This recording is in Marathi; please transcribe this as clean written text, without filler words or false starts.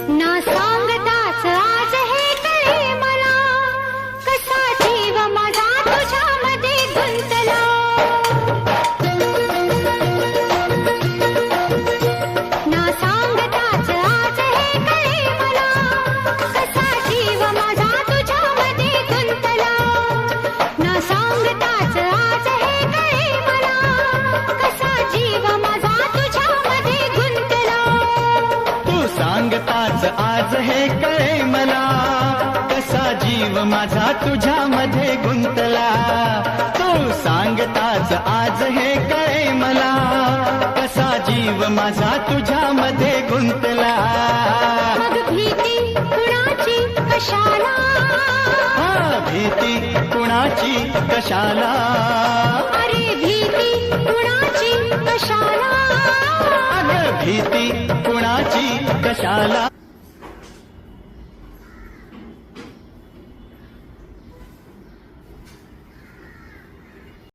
ना सांगताच आज हे कळे मला, कसा जीव माझा तुझ्यामध्ये गुंतला. ना सांगताच आज हे कळे मला, कसा जीव माझा तुझ्यामध्ये गुंतला. ना सांगताच आज हे कळे मला, कसा जीव माझा तुझ्यामध्ये गुंतला. तू सांगताच आज हे कळे मला, कसा जीव माझा तुझ्यामध्ये गुंतला. तू सांगताच आज हे कळे मला, कसा जीव माझा तुझ्यामध्ये गुंतला. मग भीती कुणाची कशाला, भीती कुणाची कशाला, अरे भीती कुणाची कशाला. अगं भीती कुणाची कशाला.